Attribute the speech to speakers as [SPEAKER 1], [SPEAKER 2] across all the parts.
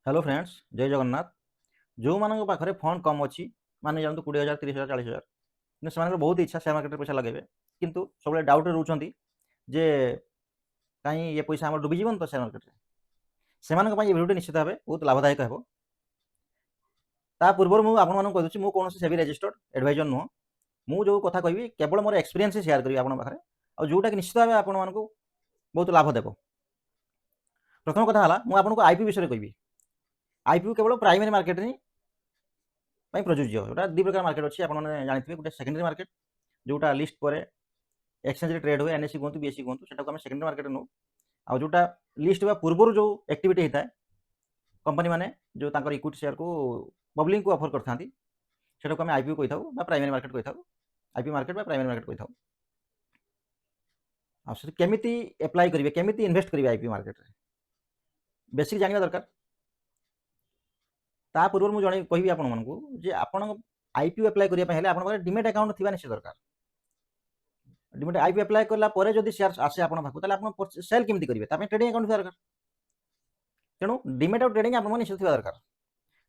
[SPEAKER 1] Hello friends, जय जगन्नाथ। जो मान पाखे फंड कम अच्छी माने जानते 20,000 30,000 40,000 कि से बहुत इच्छा शेयर मार्केट पैसा लगे किंतु सब डाउट रोच जे कहीं ये पैसा आम डूबीजन तो शेयर मार्केट से भिडियो निश्चित भाव बहुत लाभदायक हो। पूर्व मुझे आपको मुझे कौन सेबी रजिस्टर्ड एडवाइजर नुह मु जो कथा कहि केवल मोर एक्सपीरियंस सेयार करी आप पाखे और जोटा कि निश्चित भाव आपको बहुत लाभ देव। प्रथम कथा है मुझे आईपी विषय कहि आईपीओ केवल प्राइमरी मार्केट ही प्रযোज्य जोटा दी प्रकार मार्केट अच्छी आपने जानते गोटे सेकेंडरी मार्केट जोटा लिस्ट पर एक्सचेंज ट्रेड हुए एनएससी कहतु बीएससी कहतु से सेकेंडरी मार्केट नौ आ जोटा लिस्ट हुआ पूर्व जो एक्टिविटी होता है कंपनी माने जो इक्विटी शेयर को पब्लिक को ऑफर करता से आईपीओ कही था प्राइमरी मार्केट कही था आईपी मार्केट प्राइमरी मार्केट कही था। केमिति एप्लाई करेंगे केमिति इन्वेस्ट करेंगे आईपी मार्केट बेसिक जानवा दरकार। ता पूर्व मुझे जन कहि आपन आईपीओ एप्लाई करने आप डिमेट अकाउंट थी निश्चित दरकार। डिमेट आईपीओ एप्लाई कला जब शेयर आसे आप सेल केमती करेंगे ट्रेडिंग अकाउंट दरकार। तेणु डिमेट आउ ट्रेडिंग आप निश्चित थी दरकार।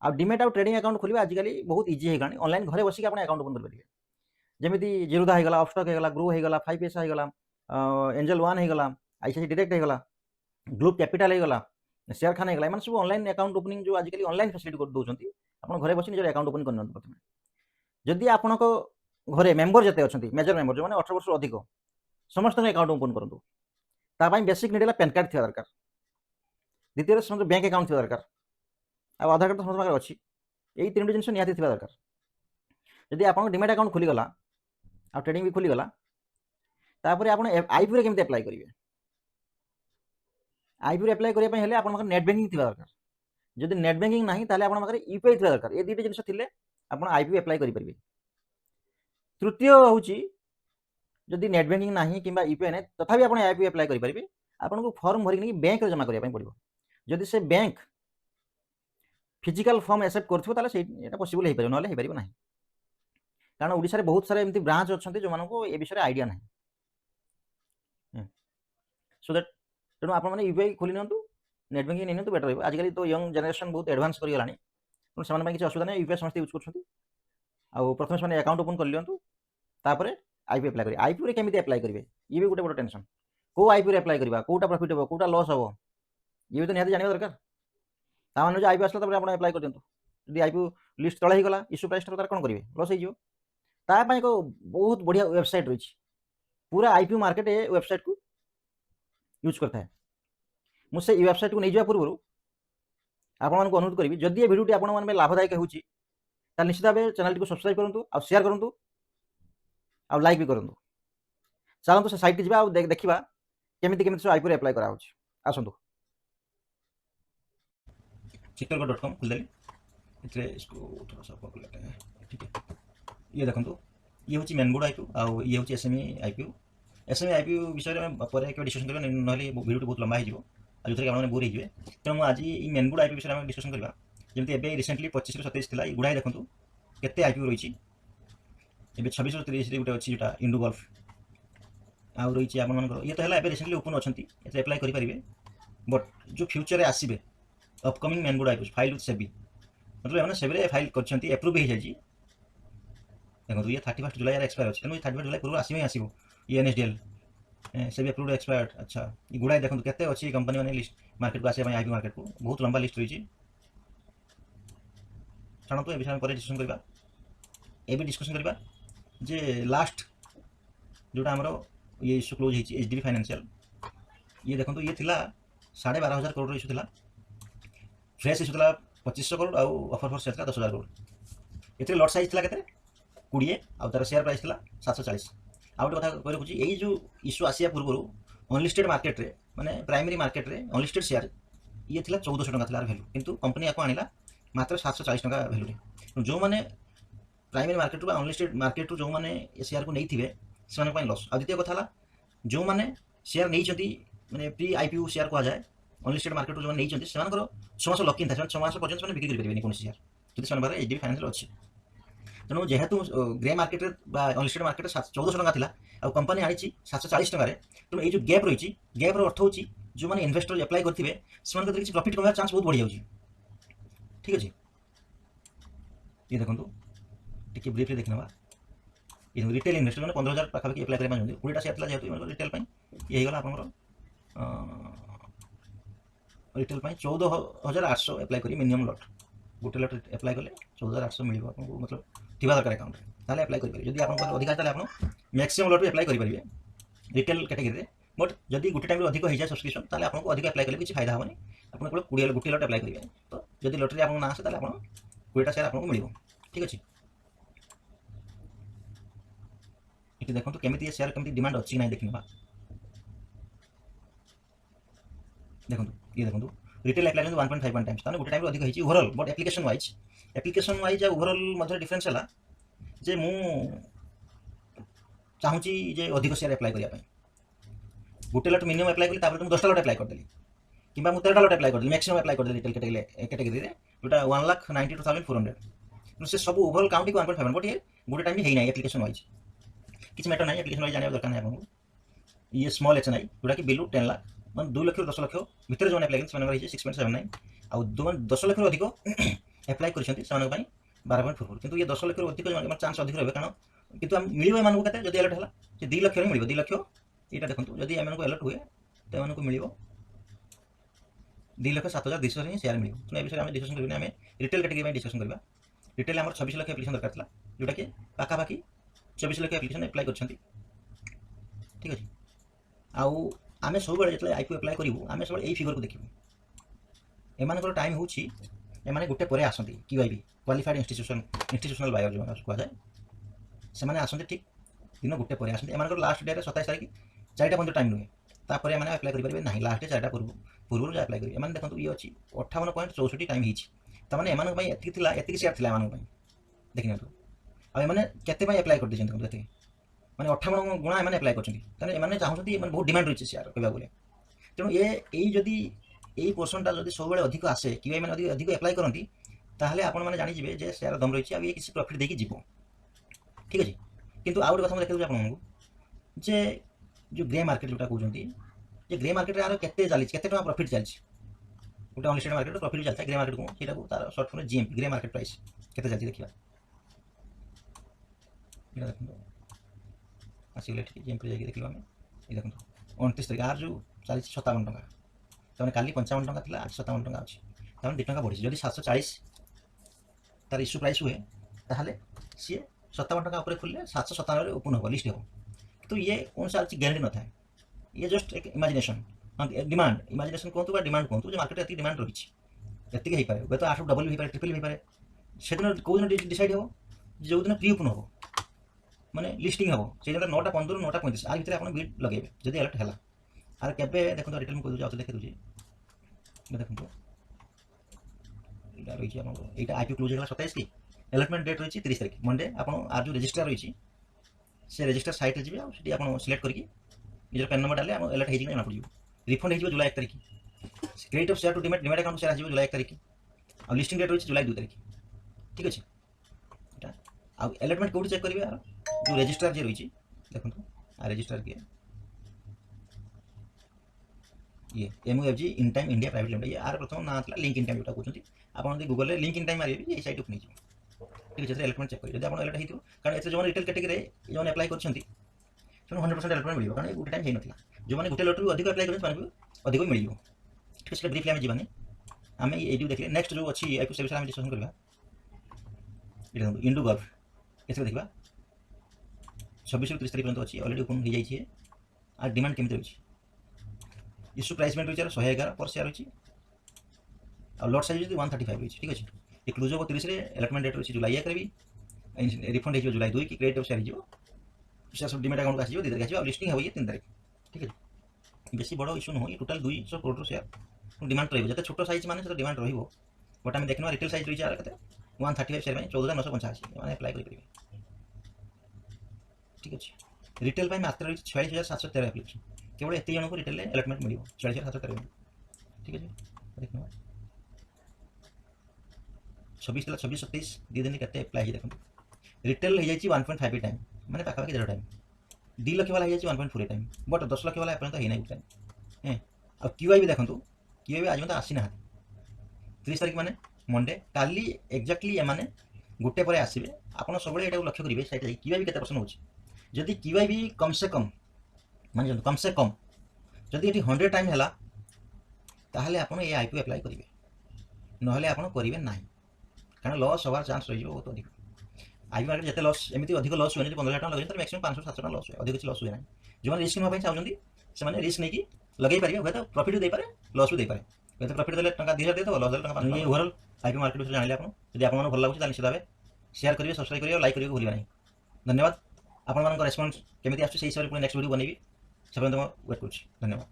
[SPEAKER 1] आ डिमेट आउ ट्रेडिंग अकाउंट खोलिए आजिकल बहुत इजी होगा ऑनलाइन घरे बसिक आप अकाउंट ओपन करेंगे जमी जीरोधा होगा अपस्टॉक होगा ग्रो होगा 5 पैसा होगा एंजल वन होगा आईसीआईसी डायरेक्ट होगा ग्लोब कैपिटल होगा शेयर खान होगा एम सब ऑनलाइन अकाउंट ओपनिंग जो आजिकल ऑनलाइन फैसिलिटी दौरान आप घरे बस निज अकाउंट ओपन करना प्रथम जदि आपण घरे मेंबर जिते अच्छा मेजर मेंबर जो मैंने 18 वर्ष अधिक समस्त अकाउंट ओपन करूँ तापाई बेसिक नीड है पैन कार्ड थी दरकार। द्वितीय समस्त बैंक अकाउंट थी दरकार आ आधार कार्ड तो समस्त अच्छी यही तीन जिन निहाती थी दरकार। जदि आप डिमेट अकाउंट खोलीगला आ ट्रेडिंग भी खोलीगला तापर आप आईपीओ केमती अप्लाई करेंगे आईपीओ अप्लाई करने आप नेट बैंकिंग थी दरकार। जदि नेट बैंकिंग ना ताले आप यूपीआई थी दरकार ये दुईटा जिन थे आप आईपीओ अप्लाई करेंगे। तृतीय हूँ जदि नेट बैंकिंग ना कि यूपीआई ना तथापि आप आईपीओ अप्लाई करेंगे आपको फॉर्म भरिक बैंक जमा करने पड़ो जदि से बैंक फिजिकल फॉर्म एक्सेप्ट कर पॉसिबल हो पारे ना कारण ओडिशा रे बहुत सारे एमती ब्रांच अच्छा जो मानको ए विषय आइडिया ना सो दैट तेणु आप यूपीआई खोली नि नेट बैंकिंग नहीं बेटर हो। आजिकल तो यंग जनरेशन बहुत एडवांस कर गलानी तेणु से किसी असुविधा नहीं यूपीआई समस्त यूज कर प्रथम से अकाउंट ओपन कर लिंतु तापर आईपीओ अप्लाई करेंगे। आईपीओ केमी अप्लाई करेंगे ये भी गोटे बड़ टेंशन कौ आईपीओ अप्लाई करवा कौटा प्रॉफिट हो कौटा लॉस हो ये भी तो निहाती जानवा दरकार। ताने जो आईपीओ आसला तब आप अप्लाई कर दिंतु यदि आईपीओ लिस्ट तले होगा इश्यू प्राइस तार कौन करेंगे लॉस हो तापाई को बहुत बढ़िया वेबसाइट रही पूरा आईपीओ मार्केट ए वेबसाइट को यूज करता है। मुझे ये वेबसाइट को नहीं जावा पूर्व आपको अनुरोध करी जदि ये भिडियो आप लाभदायक हो निश्चित भाव चैनल टी सब्सक्राइब करूँ और शेयर करूँ और लाइक भी करूँ। चलते से साइट जा देखा केमी केमी सब आईपीओ अप्लाई करा आसतु चिकलगढ़.com खोलदेली इसको थोड़ा सा ऊपर कर लेते हैं ठीक है। ये देखो ये हूँ मेनबोर्ड आईपीओ आउ ये हूँ एसएमई आईपीओ विषय में पर डिस्कसन करें ना भिडियो बहुत लंबा हो जो कि आपने बोर हो तेणु आज ये मेनबोर्ड आईपीओ विषय में डिस्कसन करवा जमी ए रिसेंटली 25 ରୁ 27 था गुड़ाई देखो केते आईपीओ रही 26 ରୁ 30 गोटे अच्छी जोटा इंडो गल्फ आउ रही आप ये तो है रिसेंटली ओपन अच्छा एप्लाई करेंगे बट जो फ्यूचर आसवे upcoming mainboard IPO file with SEBI मतलब मैंने सेबी फाइल कर एप्रूव हो जाए देखो ये 31 जुलाई एक्सपायर अच्छे तेनाली 31 जुलाई पूर्व आसो ये एनएसडीएल से भी अप्रूव्ड एक्सपायर्ड। अच्छा ये गुड़ाई देखो केते अच्छी कंपनी मैंने लिस्ट मार्केट को आसपा आईपी मार्केट को बहुत लंबा लिस्ट रही छाणु तो ये विषय में डिस्कसन करवा ये भी डिस्कसन करवा जे लास्ट जोटा आमर ये इश्यू क्लोज होती एचडीबी फाइनेंशियल ये देखो ये थिला 12,500 करोड़ इश्यू था फ्रेश इश्यू था 2500 करोड़ आउ ऑफर फॉर सेल था 10,000 करोड़ ये लॉट साइज था केते 20 आउ तार शेयर प्राइस था 740। आउ गोटे कथा कही रखुच्छी यही जो इश्यू आसिया पूर्व अनलिस्टेड मार्केट रे माने प्राइमरी मार्केट रे अनलिस्टेड शेयर ये थिला 1400 टका था वैल्यू किंतु कंपनी आपको आनिला मात्र 740 टका वैल्यू जो मैंने प्राइमरी मार्केट रू अनलिस्टेड मार्केट रू जो मैंने शेयर को नहीं थे से लॉस। आ द्वितीय कथा जो मैंने शेयर नहीं मैंने प्री आईपीओ शेयर कह जाए अनलिस्टेड मार्केट जो नहीं 6 मास लकिन था 6 मास पर्यटन बिक्री करेंगे कौन शेयर जो एचडीबी फाइनेंशियल अच्छी तेणु जेहेतु ग्रे मार्केट अनलिस्टेड मार्केट 1400 टका था कंपनी आनी 740 टकर तेणु ये जो गैप रही गैप्र अर्थ हो जो मैंने इन्वेस्टर अप्लाई करेंगे से प्रॉफिट कमार चांस बहुत बढ़ी जाऊँगी ठीक अच्छे ये देखो टी ब्रीफली देखने ये रिटेल इन्वेस्टर मैंने 15,000 पाखापाखि एप्लाई करने 20टा शेयर था जेहतु रिटेल ये होगा आप रिटेल 14,800 एप्लाई करी मिनिमम लट गोटे लट एप्लाई कले 14,800 मिल आपको मतलब थी दरकार अकाउंट ताले एप्लाई करेंगे जब आप अधिकार ताले आप मैक्सिमम लट भी एप्लाई करेंगे रिटेल कैटेगरी बट जब गोटे टाइम अधिक हो जाए सब्सक्रिप्शन ताले आपको अधिक एप्लाई कले किसी फायदा हेनी आप 20 गोटे लट एप्लाई करेंगे तो जब लटरी आप ना आसे ताले आप 20टा शेयर आपको मिल ठीक अच्छे ये देखो केमी शेयर केमी डिमांड अच्छी ना देखने देखो ये देखो रिटेल एप्लाई 1.51 टाइम्स ताने गोटे टाइम अधिक होई overall but application wise overall Madhya difference है जे मु चाहूँगी जे अधिक शेयर एप्लाई करने गोटे लट मिनिमम एप्लाई कली तापर 10टा लट एप्लाई करदेली कि 13टा लट एप्लाई करदेली मैक्सिमम एप्लाई करदेली रिटेल कैटेगरी जोटा 1,92,400 से सब ओवरऑल काउंट 1.5 बट ये गोटे टाइम है ना एप्लिकेशन वाइज किसी मैटर ना एप्लिकेशन वाइज जाना दरकार नहीं आपको ये स्मॉल एच एन आई जोटा कि बिलु 10 लाख मैं 2 लाख 10 लाख भितर जो एप्लाई कर 6.79 आउ 10 लाख अधिक एप्लाई कर 12.44 किंतु ये 10 लाख अधिक चांस अधिक रहे कारण किंतु मिल एम के जब अलर्ट है 2 लाख मिल 2 लाख यहाँ देखो जब एम अलर्ट हुए तो एम मिल 2,07,200 ही शेयर मिल तो विषय में डिस्कसन करें आम रिटेल कैटेगरी डिस्कसन करवा रिटेल आम 26 लाख एप्लिकेशन दरकार था जोटा कि पाखापाखि 24 लाख एप्लिकेशन एप्लाई कर ठीक अच्छे आउ आम सब जो आईपीओ एप्लाई करूँ आम सब यही फिगर को देखू एम टाइम हूँ एम गोटे पर आसती QIB क्वालिफाइड इंस्टीट्यूशनल बायर जो कहुए से आसते ठीक दिन गोटे पर आसते एम लास्ट डेट 27 तारीख 4टा बंद टाइम नुहे तापर एम एप्लाई करेंगे ना लास्ट डे 4टा पूर्व जो एप्लाई करेंगे एम देखो ये अच्छी 58.64 टाइम होने एम एति सेयार था एम देखने आने के एप्लाई कर देखते मैंने 58 गुणा एम एप्लाई कर चाहते बहुत डिमांड रही शेयर कह बोले तेणु ये जदि यही पोर्सनटा जब सब अधिक आसे कि अधिक एप्लाई करती ताहले आपण मैंने जानीजे जे शेयर दम रही है किसी प्रॉफिट देकी जीव ठीक अच्छे किंतु आउ गोटे कथा देखा आपको जे जो ग्रे मार्केट जोटा कहते ग्रे मार्केट यार केते टका प्रॉफिट चलती गोटे अनलिस्टेड मार्केट प्रॉफिट चलता है ग्रे मार्केट को सीटा तार सर्ट फॉर्म GMP ग्रे मार्केट प्राइस केते चलती देखा देखो आसिगले ठीक GMP जाकि देखा आम ये देखो 29 तारीख आज जो चली 57 टका तमें काली 55 टका था आज 57 टका अच्छी तमें 2 टका बढ़ी जब 740 तार इश्यू प्राइस हुए ताहले सी 57 टका ऊपर खुले 797 ओपन हो लिस्ट हो तो ये कौन सा गारंटी न था ये जस्ट एक इमेजिनेशन डिमांड इमेजिनेशन कहतु डिमांड कहतु मार्केट ये डिमांड रही है पारे तो 8 डबल भी पारे ट्रिपल भी पारे से दिन कौ दिन डिसाइड हो जो दिन प्री ओपन हो माने लिस्टिंग हम से 9टा 15 9टा 35 आ भितर आप बिड लगे जब अलर्ट है आर के देखो रिटेल में कह दूसरे देखी दूसरी देखो यहाँ रही है यहाँ आईपीओ क्लोज होगा 27 की अलर्टमेंट डेट रही 30 तारीख मंडे आप आर जो रजिस्टर रही से रजिस्टर साइट जी आप सिलेक्ट करके निजर पैन नंबर डाले अलर्ट हो जाना पड़ो रिफंड हो जुलाई 1 तारीख credit of share to demat account share जुलाई 1 तारीख और लिस्टिंग डेट रही जुलाई 2 तारीख ठीक अच्छे आउ अलर्टमेंट कौट चेक करेंगे यार जो रजिस्ट्रार जी रही देखो रजिस्ट्रार किए ये MUFG in time India private limited यार प्रथम ना था लिंक इन टाइम जो कहते आप गूगल लिंक इन टाइम मारे ये साइट नहीं ठीक है अलर्टमेंट चेक करेंगे जब आप अलर्ट हो कारण जो रिटेल कैटेगरी जो एप्लाई कर 100% अलर्टमेंट मिल कारण गोटे टाइम हो ना जो मैंने गोटे लॉटरी अधिक एप्लाई करेंगे अधिक मिल ठीक है ब्रीफली आम जानी आम ये देखिए नेक्स्ट जो अच्छी आईपीओ से विषय डिस्कसन करवा इंडू गल्फ ये देखा 26 ରୁ 30 तारीख पर्यंत अच्छी अलरेडी ओपन हो जाए आर डिमांड केमी रही इश्यू प्राइस में रही 111 पर शेयर रही और लॉट साइज 135 रही ठीक अच्छे ये क्लोज हो 30 अलर्टमेंट डेट रही जुलाई 1 भी रिफंड हो जुलाई 2 की क्रेडिट शेयर हो शेयर सब डिमेट अकाउंट आसो 2 तारीख आसो लिस्टिंग हो 3 तारीख ठीक है बेसी बड़ इश्यू नुह टोटाल 200 करोड़ शेयर डिमांड रही जो छोट साइज मान डिमांड रही बट आम देखना रिटेल साइज रही है 135 शेयर 14,985 मैंने एप्लाई करेंगे ठीक अच्छे रिटेल मात्र रही 46,713 एप्लिकेशन केवल एत जन को रिटेल अलर्टमेंट मिल 46,713 ठीक है देखना 26 27 2 दिन के एप्लाई देखो रिटेल हो जाए 1.5 टाइम मैंने पाखापाखि 0 टाइम 2 लाख वाला हो 1.4 टाइम बट 10 लाख वाला एपर्यंत होना टाइम हाँ QIB देखो QIB आज मतलब आसी ना 30 तारीख मैंने मंडे काली एक्जाक्टली एमाने गोटे पर आसवे आप सब ये लक्ष्य करेंगे सैट क्यूआईबी केते परसेंट होची जदि क्यूआईबी कम से कम मान कम से कम जदि ये 100 टाइम है ताहले आप ये आईपीओ अप्लाई करेंगे नहले आप करेंगे ना कारण लॉस हवार चांस रही बहुत अधिक आईपी मार्केट जिते लॉस एमती अधिक लॉस हुए 15,000 टका लगे मैक्सिमम 500-700 टका लॉस हुए अधिक किसी लॉस हुए ना जो मैंने रिस्क नापी चाहते से रिस्क नहीं लगे पारे हूँ तो प्रॉफिट भी देपे लॉस भी देपे हूँ प्रॉफिट देते टका 2,000 देते लॉस देते टका ओवरऑल आईपी मार्केट विषय जानिले आप यदि आपको भल लगे निश्चित भाव शेयर करेंगे सब्सक्राइब करेंगे लाइक करेंगे भूलिए नहीं धन्यवाद आपण रेस्पॉन्स केमी आस हिसाब से नेक्स्ट वीडियो बनैबी से वेट कर धन्यवाद।